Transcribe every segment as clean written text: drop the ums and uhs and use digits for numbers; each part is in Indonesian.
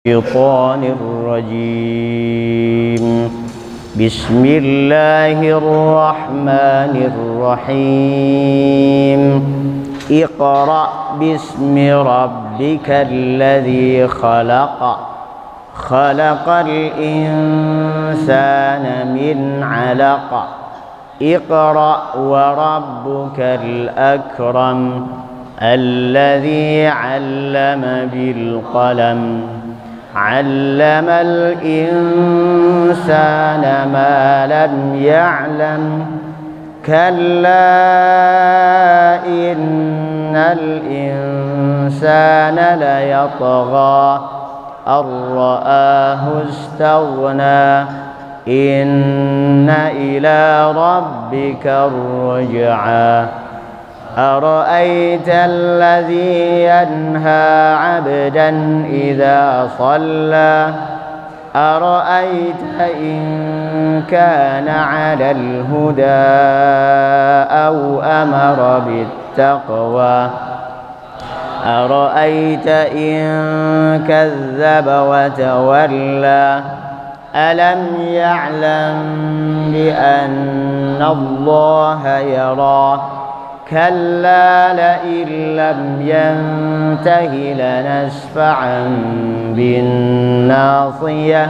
الشيطان الرجيم بسم الله الرحمن الرحيم اقرأ باسم ربك الذي خلق خلق الإنسان من علق اقرأ وربك الأكرم الذي علم بالقلم علم الإنسان ما لم يعلم كلا إن الإنسان ليطغى أن رآه استغنى إن إلى ربك الرجعى أرأيت الذي ينهى عبدا إذا صلى أرأيت إن كان على الهدى أو أمر بالتقوى أرأيت إن كذب وتولى ألم يعلم بأن الله يرى كلا لئن لم ينته لنسفعا بالناصية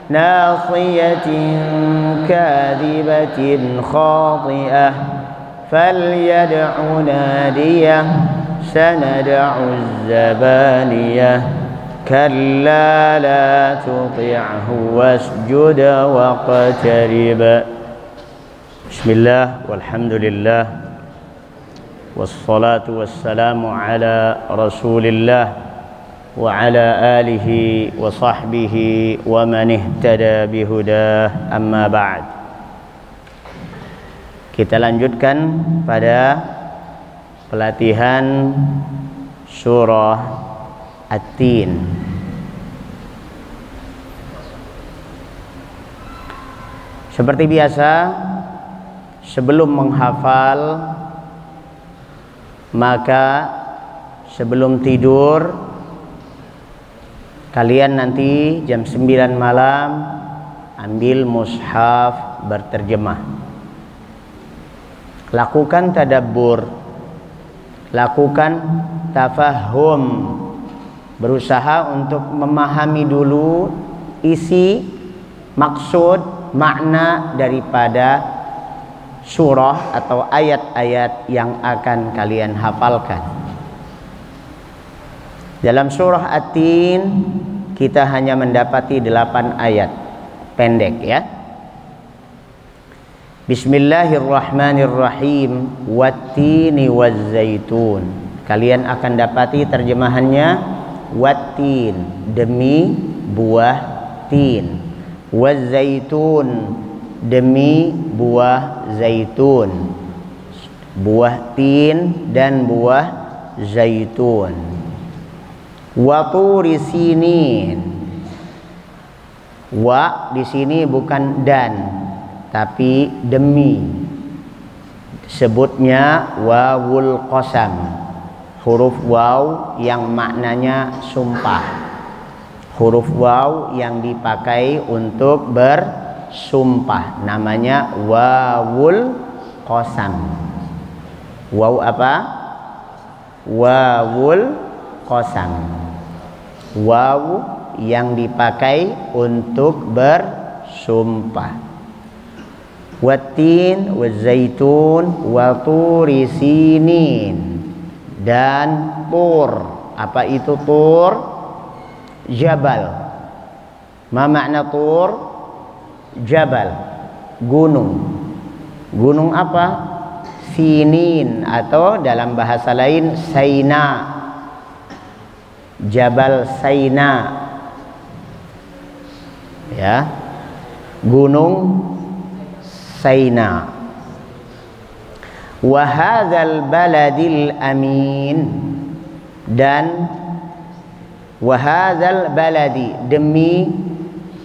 ناصية كاذبة خاطئة فليدع ناديه سندع الزبانية كلا لا تطعه واسجد واقترب بسم الله والحمد لله والصلاة والسلام على رسول الله وعلى آله وصحبه ومن اهتدى بهداه أما بعد. Kita lanjutkan pada pelatihan surah At-Tin. Seperti biasa, sebelum menghafal maka sebelum tidur kalian nanti jam 9 malam ambil mushaf berterjemah, lakukan tadabbur, lakukan tafahum, berusaha untuk memahami dulu isi, maksud, makna daripada surah atau ayat-ayat yang akan kalian hafalkan. Dalam surah At-Tin kita hanya mendapati 8 ayat pendek ya. Bismillahirrahmanirrahim. Wat-tini waz-zaitun. Kalian akan dapati terjemahannya wat-tin, demi buah tin. Waz-zaitun, demi buah zaitun. Buah tin dan buah zaitun. Wa turi sinin. Wa di sini bukan dan tapi demi. Sebutnya wawul qasam. Huruf waw yang maknanya sumpah. Huruf waw yang dipakai untuk bersumpah namanya wawul qasam. Waw apa? Wawul qasam. Waw yang dipakai untuk bersumpah. Wat-tin waz-zaitun wa turi sinin. Dan tur. Apa itu tur? Jabal. Ma makna tur? Jabal, gunung. Gunung apa? Sinin atau dalam bahasa lain Saina. Jabal Saina. Ya. Gunung Saina. Wa hadzal baladil amin. Dan wa hadzal baladi, demi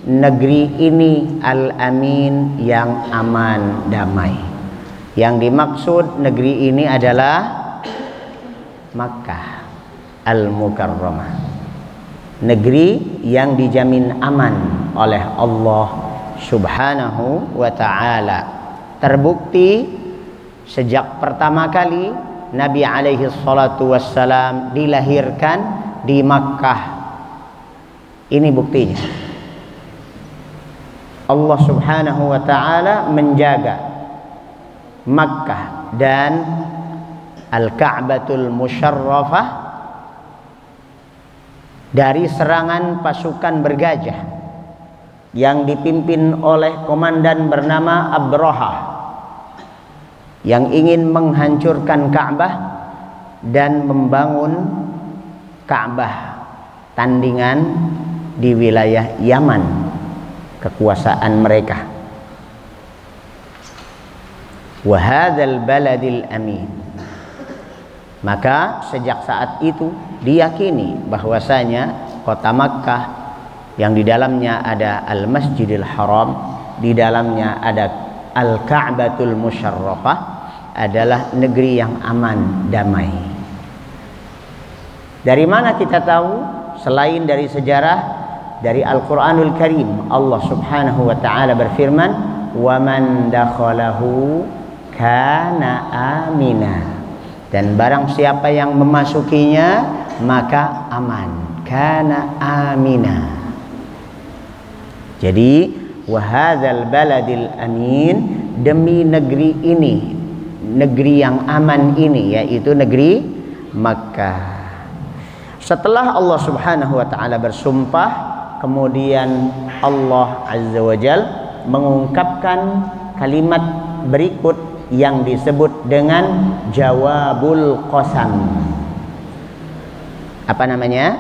negeri ini al-amin yang aman damai. Yang dimaksud negeri ini adalah Makkah Al-Mukarramah, negeri yang dijamin aman oleh Allah Subhanahu wa ta'ala. Terbukti sejak pertama kali Nabi alaihi salatu wassalam dilahirkan di Makkah. Ini buktinya. Allah Subhanahu wa ta'ala menjaga Makkah dan Al-Ka'batul Musyarrafah dari serangan pasukan bergajah yang dipimpin oleh komandan bernama Abraha yang ingin menghancurkan Ka'bah dan membangun Ka'bah tandingan di wilayah Yaman, kekuasaan mereka. Wa hadzal baladil amin. Maka sejak saat itu diyakini bahwasanya kota Makkah yang di dalamnya ada Al-Masjidil Haram, di dalamnya ada Al-Ka'batul Musyarrafah, adalah negeri yang aman, damai. Dari mana kita tahu? Selain dari sejarah, dari Al-Quranul Karim, Allah Subhanahu wa ta'ala berfirman, "Wa man dakhalahu kana amina." Dan barang siapa yang memasukinya maka aman, kana amina. Jadi wahadzal baladil amin, demi negeri ini, negeri yang aman ini, yaitu negeri Makkah. Setelah Allah Subhanahu wa ta'ala bersumpah, kemudian Allah Azza wa Jal mengungkapkan kalimat berikut yang disebut dengan jawabul qasam. Apa namanya?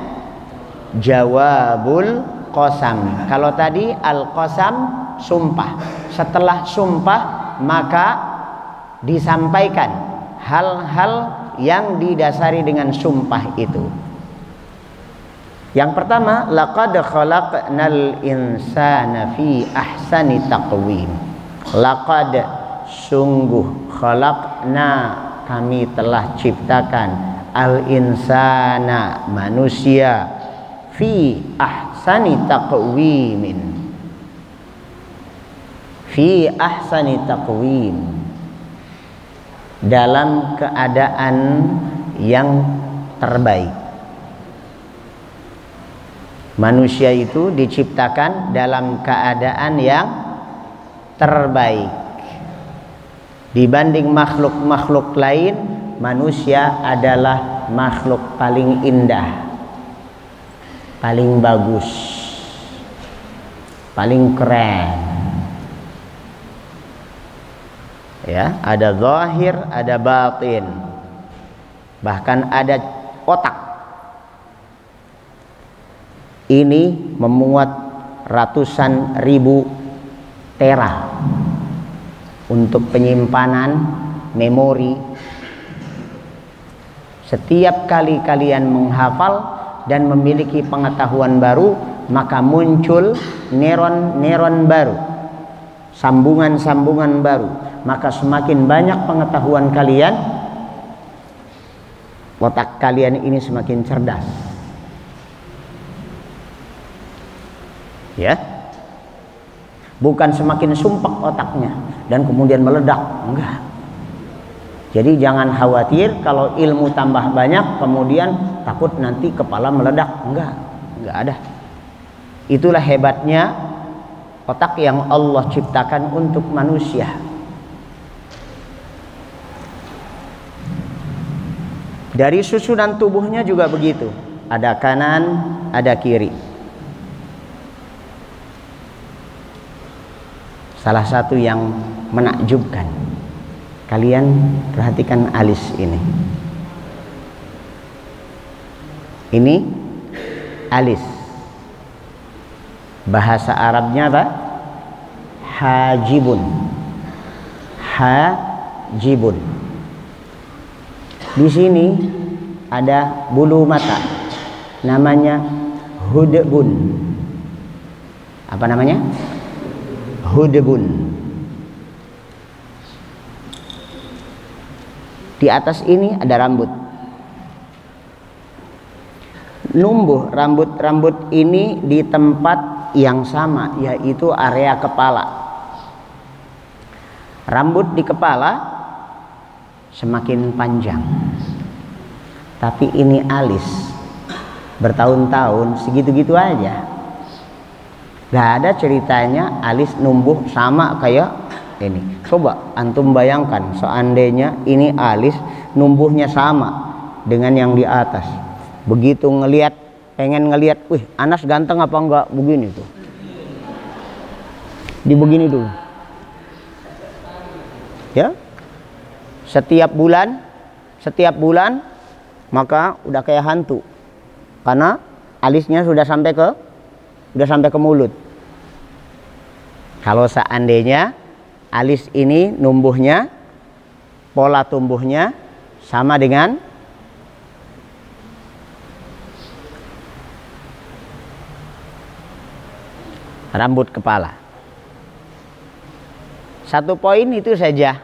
Jawabul qasam. Kalau tadi al-qasam, sumpah. Setelah sumpah maka disampaikan hal-hal yang didasari dengan sumpah itu. Yang pertama, laqad khalaqnal insana fi ahsani taqwim. Laqad, sungguh, khalaqna, kami telah ciptakan, al insana, manusia, fi ahsani taqwimin, fi ahsani taqwim, dalam keadaan yang terbaik. Manusia itu diciptakan dalam keadaan yang terbaik. Dibanding makhluk-makhluk lain, manusia adalah makhluk paling indah, paling bagus, paling keren. Ya, ada zahir, ada batin, bahkan ada otak. Ini memuat ratusan ribu tera untuk penyimpanan memori. Setiap kali kalian menghafal dan memiliki pengetahuan baru, maka muncul neuron-neuron baru, sambungan-sambungan baru. Maka semakin banyak pengetahuan kalian, otak kalian ini semakin cerdas. Ya, bukan semakin sumpek otaknya dan kemudian meledak, enggak. Jadi jangan khawatir kalau ilmu tambah banyak kemudian takut nanti kepala meledak, enggak ada. Itulah hebatnya otak yang Allah ciptakan untuk manusia. Dari susunan tubuhnya juga begitu, ada kanan, ada kiri. Salah satu yang menakjubkan, kalian perhatikan alis ini. Ini alis. Bahasa Arabnya apa? Hajibun. Hajibun. Di sini ada bulu mata, namanya hudbun. Apa namanya? Hudbun. Di atas ini ada rambut. numbuh rambut-rambut ini di tempat yang sama, yaitu area kepala. Rambut di kepala semakin panjang, tapi ini alis bertahun-tahun segitu-gitu aja. Gak ada ceritanya alis numbuh sama kayak ini. Coba antum bayangkan seandainya ini alis numbuhnya sama dengan yang di atas. Begitu ngelihat, pengen ngelihat, wih Anas ganteng apa enggak, begini tuh. Dibegini dulu. Ya. Setiap bulan maka udah kayak hantu. Karena alisnya sudah sampai ke mulut. Kalau seandainya alis ini numbuhnya, pola tumbuhnya sama dengan rambut kepala. Satu poin itu saja.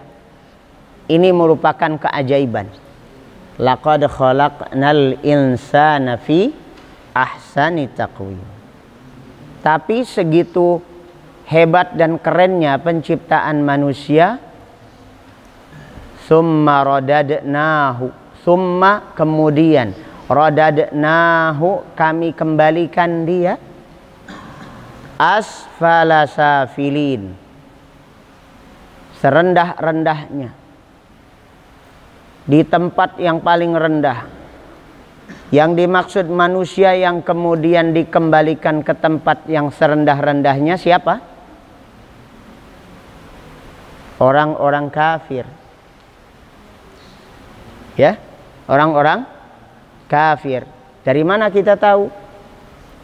Ini merupakan keajaiban. Laqad khalaqnal insana fi ahsani taqwim. Tapi segitu hebat dan kerennya penciptaan manusia, summa radadnahu, summa kemudian radadnahu kami kembalikan dia asfala safilin, serendah-rendahnya, di tempat yang paling rendah. Yang dimaksud manusia yang kemudian dikembalikan ke tempat yang serendah-rendahnya siapa? Orang-orang kafir. Ya, orang-orang kafir. Dari mana kita tahu?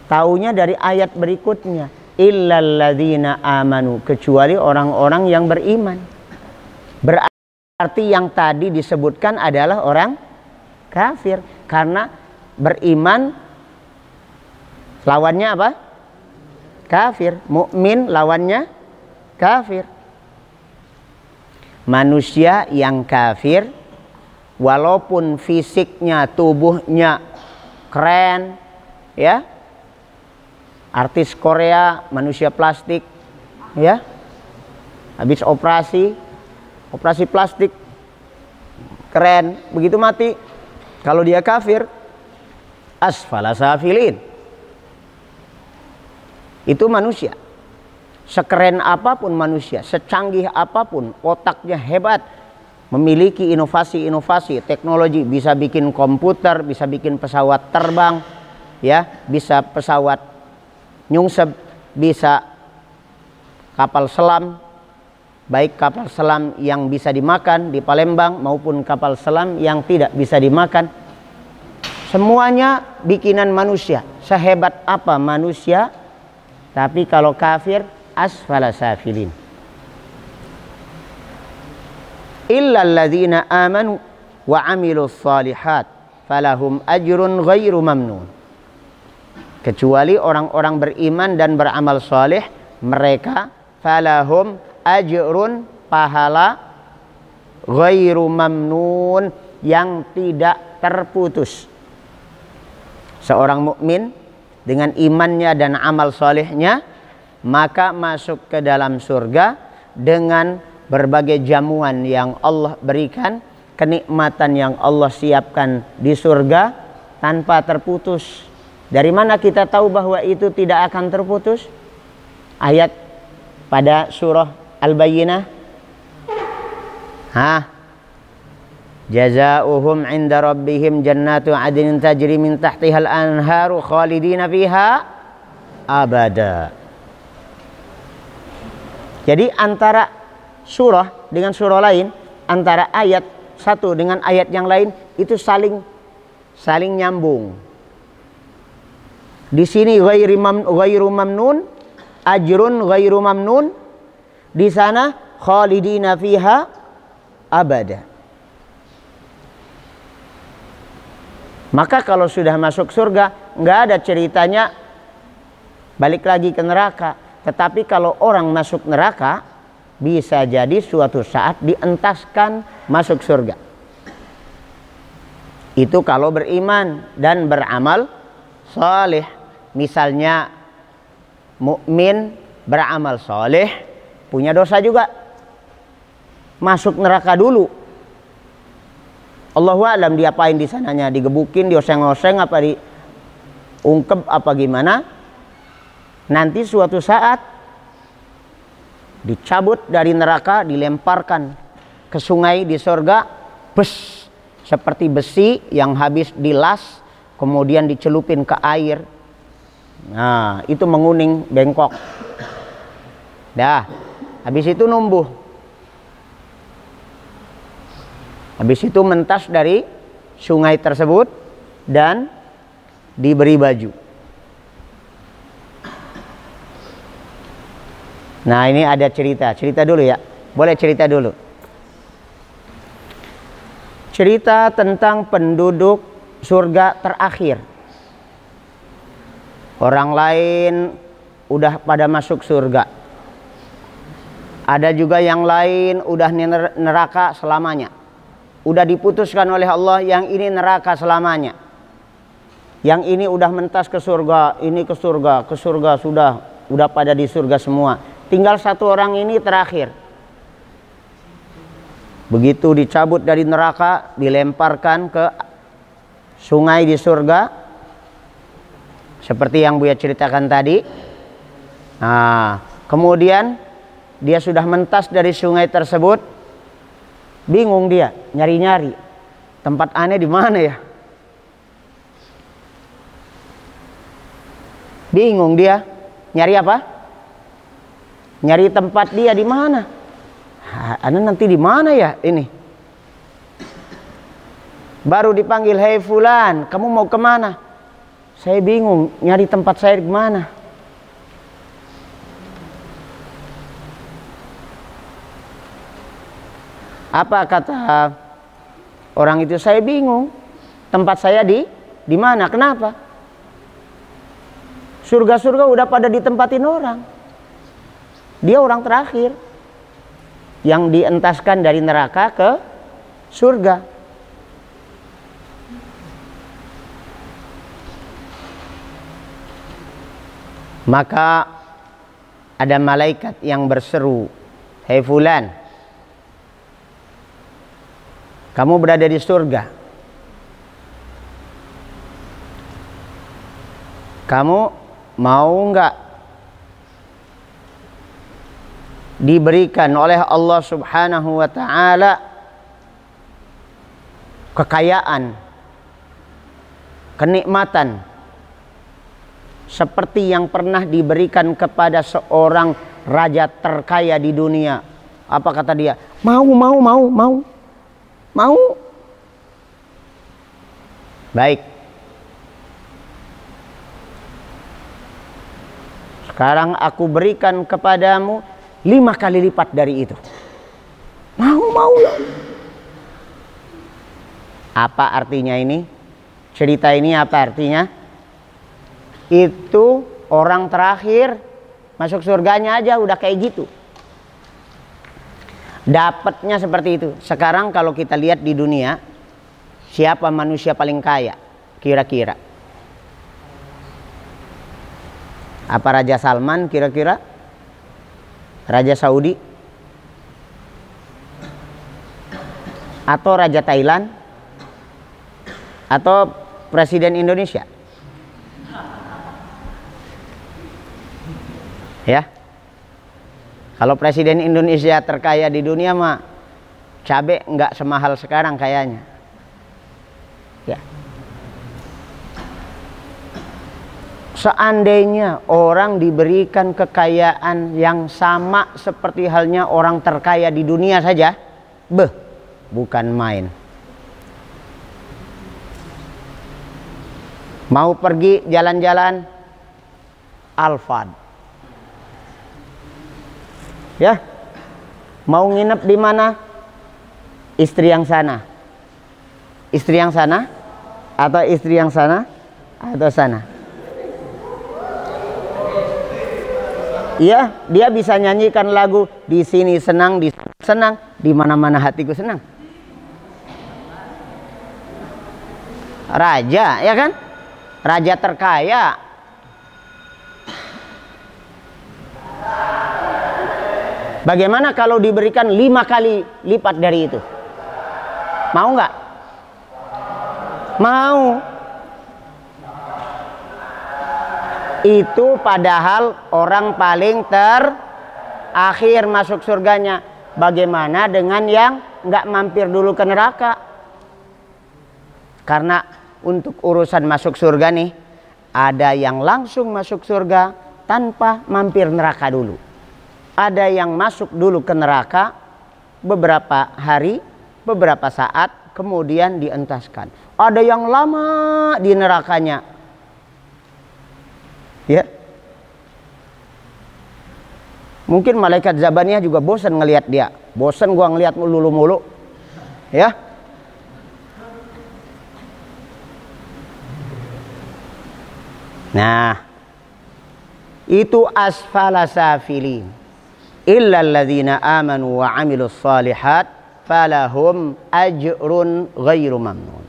Taunya dari ayat berikutnya. Illalladzina amanu, kecuali orang-orang yang beriman. Berarti yang tadi disebutkan adalah orang kafir. Karena beriman lawannya apa? Kafir. Mukmin lawannya kafir. Manusia yang kafir, walaupun fisiknya, tubuhnya keren, ya, artis Korea, manusia plastik, ya, habis operasi plastik, keren, begitu mati, kalau dia kafir, asfala safilin. Itu manusia. Sekeren apapun manusia, secanggih apapun, otaknya hebat, memiliki inovasi-inovasi, teknologi, bisa bikin komputer, bisa bikin pesawat terbang, ya, bisa pesawat nyungsep, bisa kapal selam, baik kapal selam yang bisa dimakan di Palembang maupun kapal selam yang tidak bisa dimakan. Semuanya bikinan manusia. Sehebat apa manusia, tapi kalau kafir asfala safilin. Illalladzina amanu wa amilus shalihat falahum ajrun ghairu mamnun. Kecuali orang-orang beriman dan beramal soleh, mereka falahum ajrun, pahala, ghairu mamnun, yang tidak terputus. Seorang mukmin dengan imannya dan amal solehnya, maka masuk ke dalam surga dengan berbagai jamuan yang Allah berikan, kenikmatan yang Allah siapkan di surga tanpa terputus. Dari mana kita tahu bahwa itu tidak akan terputus? Ayat pada surah Al-Bayyinah. Jazaohum 'inda rabbihim jannatu 'adnin tajri min tahtihal anharu khalidina fiha abada. Jadi antara surah dengan surah lain, antara ayat satu dengan ayat yang lain itu saling nyambung. Di sini ghairu mamnun, ajrun ghairu mamnun. Di sana khalidina fiha abada. Maka kalau sudah masuk surga, nggak ada ceritanya balik lagi ke neraka. Tetapi kalau orang masuk neraka, bisa jadi suatu saat dientaskan masuk surga. Itu kalau beriman dan beramal saleh. Misalnya mukmin beramal saleh, punya dosa juga, masuk neraka dulu. Allahu a'lam diapain di sananya, digebukin, dioseng-oseng, apa diungkep apa gimana. Nanti suatu saat dicabut dari neraka, dilemparkan ke sungai di surga, bes, seperti besi yang habis dilas kemudian dicelupin ke air. Nah, itu menguning, bengkok. Dah, habis itu numbuh. Habis itu mentas dari sungai tersebut dan diberi baju. Nah, ini ada cerita dulu ya. Boleh cerita dulu. Cerita tentang penduduk surga terakhir. Orang lain udah pada masuk surga. Ada juga yang lain udah neraka selamanya. Udah diputuskan oleh Allah yang ini neraka selamanya. Yang ini udah mentas ke surga, ini ke surga udah pada di surga semua. Tinggal satu orang ini terakhir. Begitu dicabut dari neraka, dilemparkan ke sungai di surga, seperti yang Buya ceritakan tadi. Nah, kemudian dia sudah mentas dari sungai tersebut, bingung dia, nyari-nyari tempat aneh di mana ya. Bingung dia, nyari apa? Nyari tempat dia di mana? Anda nanti di mana ya ini? Baru dipanggil, hei fulan, kamu mau kemana? Saya bingung, nyari tempat saya di mana? Apa kata orang itu? Saya bingung, tempat saya di mana? Kenapa? Surga-surga udah pada ditempatin orang. Dia orang terakhir yang dientaskan dari neraka ke surga. Maka ada malaikat yang berseru, hei fulan, kamu berada di surga. Kamu mau enggak diberikan oleh Allah Subhanahu wa ta'ala kekayaan, kenikmatan seperti yang pernah diberikan kepada seorang raja terkaya di dunia? Apa kata dia? Mau. Baik. Sekarang aku berikan kepadamu 5 kali lipat dari itu. Mau. Apa artinya ini? Cerita ini apa artinya? Itu orang terakhir masuk surganya aja udah kayak gitu. Dapatnya seperti itu. Sekarang kalau kita lihat di dunia, siapa manusia paling kaya? Kira-kira. Apa Raja Salman kira-kira? Raja Saudi? Atau Raja Thailand? Atau Presiden Indonesia? Ya. Kalau Presiden Indonesia terkaya di dunia mah cabai nggak semahal sekarang kayaknya. Ya. Seandainya orang diberikan kekayaan yang sama seperti halnya orang terkaya di dunia saja, bukan main. Mau pergi jalan-jalan, Alphard. Ya. Mau nginep di mana? Istri yang sana. Istri yang sana atau istri yang sana atau sana. Iya, dia bisa nyanyikan lagu di sini senang, di sana senang, di mana-mana hatiku senang. Raja, ya kan? raja terkaya. Bagaimana kalau diberikan 5 kali lipat dari itu? Mau nggak? Mau. Itu padahal orang paling terakhir masuk surganya. Bagaimana dengan yang nggak mampir dulu ke neraka? Karena untuk urusan masuk surga nih, ada yang langsung masuk surga tanpa mampir neraka dulu. Ada yang masuk dulu ke neraka beberapa hari, beberapa saat, kemudian dientaskan. Ada yang lama di nerakanya. Ya. Mungkin malaikat Zabaniyah juga bosan ngelihat dia. Bosan gua ngelihat mulu. Ya. Nah, itu asfala safilin. Illa alladzina amanu wa amilus salihat falahum ajrun ghairu mamnun.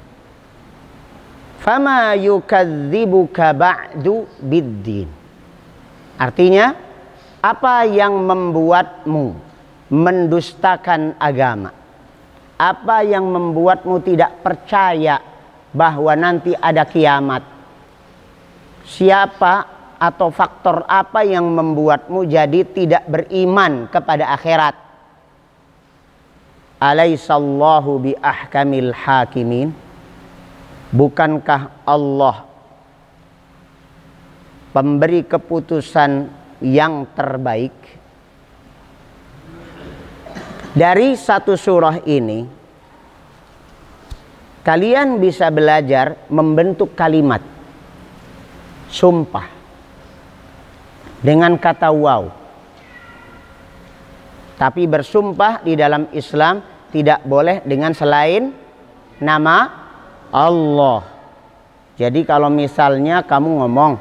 Fama yukadzibuka ba'du biddin. Artinya, apa yang membuatmu mendustakan agama? Apa yang membuatmu tidak percaya bahwa nanti ada kiamat? Siapa atau faktor apa yang membuatmu jadi tidak beriman kepada akhirat? Alaisallahu bi ahkamil hakimin. Bukankah Allah pemberi keputusan yang terbaik? Dari satu surah ini kalian bisa belajar membentuk kalimat sumpah dengan kata waw. Tapi bersumpah di dalam Islam tidak boleh dengan selain nama Allah. Jadi kalau misalnya kamu ngomong,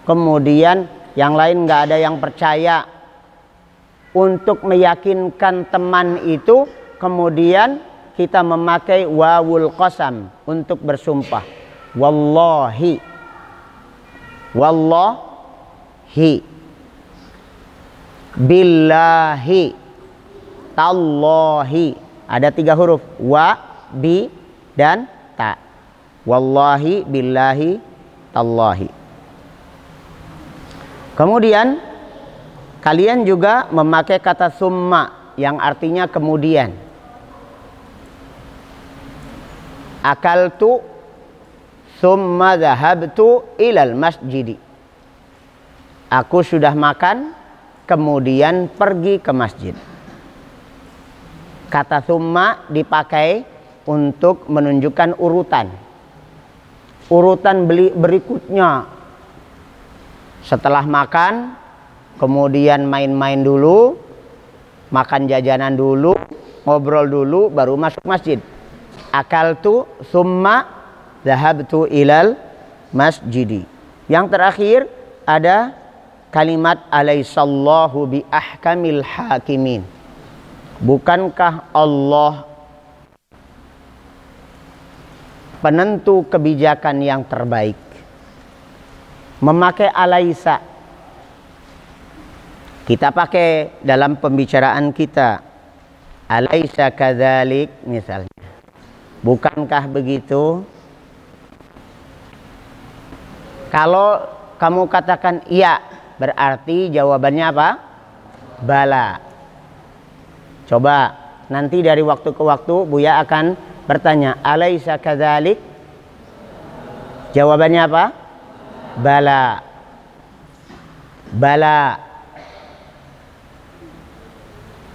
kemudian yang lain nggak ada yang percaya, untuk meyakinkan teman itu, kemudian kita memakai wawul qasam untuk bersumpah. Wallahi, wallahi, billahi, tallahi. Ada 3 huruf, wa, bi, dan ta. Wallahi, billahi, tallahi. Kemudian kalian juga memakai kata summa yang artinya kemudian. Akaltu summa dhahabtu ilal masjidi. Aku sudah makan, kemudian pergi ke masjid. Kata summa dipakai untuk menunjukkan urutan. Urutan berikutnya. Setelah makan, kemudian main-main dulu, makan jajanan dulu, ngobrol dulu, baru masuk masjid. Akaltu summa dhahabtu ilal masjidi. Yang terakhir ada kalimat alaisallahu bi ahkamil hakimin. Bukankah Allah penentu kebijakan yang terbaik? Memakai alaisa kita pakai dalam pembicaraan kita. Alaisa kadzalik misalnya. Bukankah begitu? Kalau kamu katakan iya, berarti jawabannya apa? Bala. Coba nanti dari waktu ke waktu Buya akan bertanya, alaisa kadzalik? Jawabannya apa? Bala. Bala.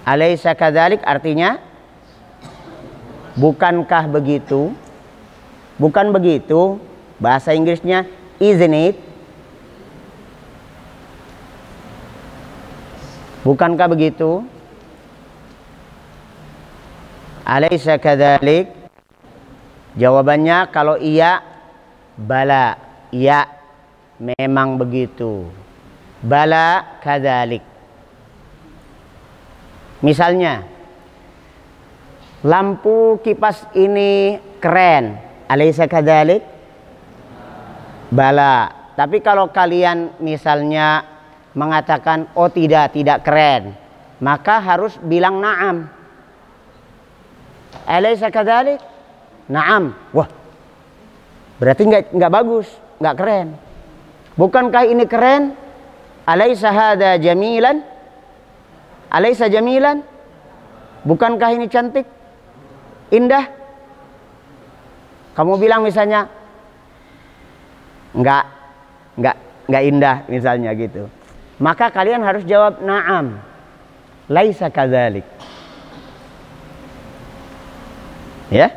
Alaisa kadzalik artinya bukankah begitu? Bukan begitu. Bahasa Inggrisnya isn't it? Bukankah begitu? Alaisa kadzalik? Jawabannya kalau iya, bala. Iya, memang begitu. Bala kadzalik. Misalnya, lampu kipas ini keren. Alaisa kadzalik? Bala. Tapi kalau kalian misalnya mengatakan oh tidak keren, maka harus bilang na'am. Alaysa kadzalik? Na'am. Wah. Berarti enggak bagus, enggak keren. Bukankah ini keren? Alaysa hada jamilan? Alaysa jamilan? Bukankah ini cantik? Indah? Kamu bilang misalnya enggak indah misalnya gitu. Maka kalian harus jawab na'am. Laisa kadzalik. Ya?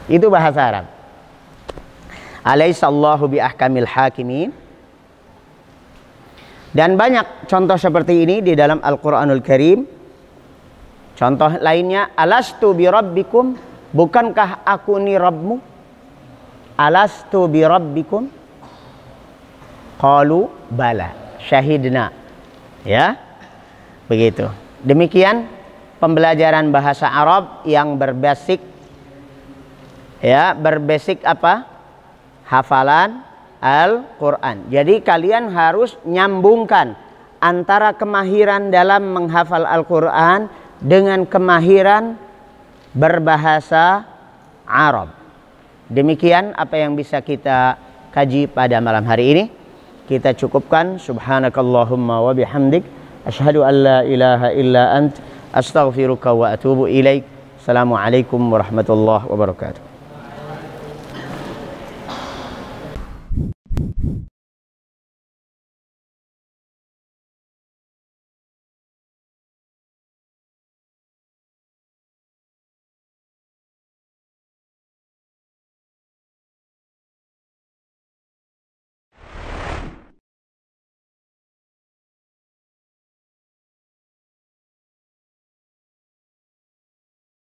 Itu bahasa Arab. Alaihissallahu bi ahkamil hakimin. Dan banyak contoh seperti ini di dalam Al-Qur'anul Karim. Contoh lainnya, alastu bi rabbikum, bukankah aku ni Rabbmu? Alastu bi rabbikum? Qalu bala, syahidna. Ya. Begitu. Demikian pembelajaran bahasa Arab yang berbasis apa? Hafalan Al-Quran. Jadi kalian harus nyambungkan antara kemahiran dalam menghafal Al-Quran dengan kemahiran berbahasa Arab. Demikian apa yang bisa kita kaji pada malam hari ini. Kita cukupkan. Subhanakallahumma wa bihamdik, asyhadu an la ilaha illa ant, astaghfiruka wa atubu ilaik. Assalamualaikum warahmatullahi wabarakatuh.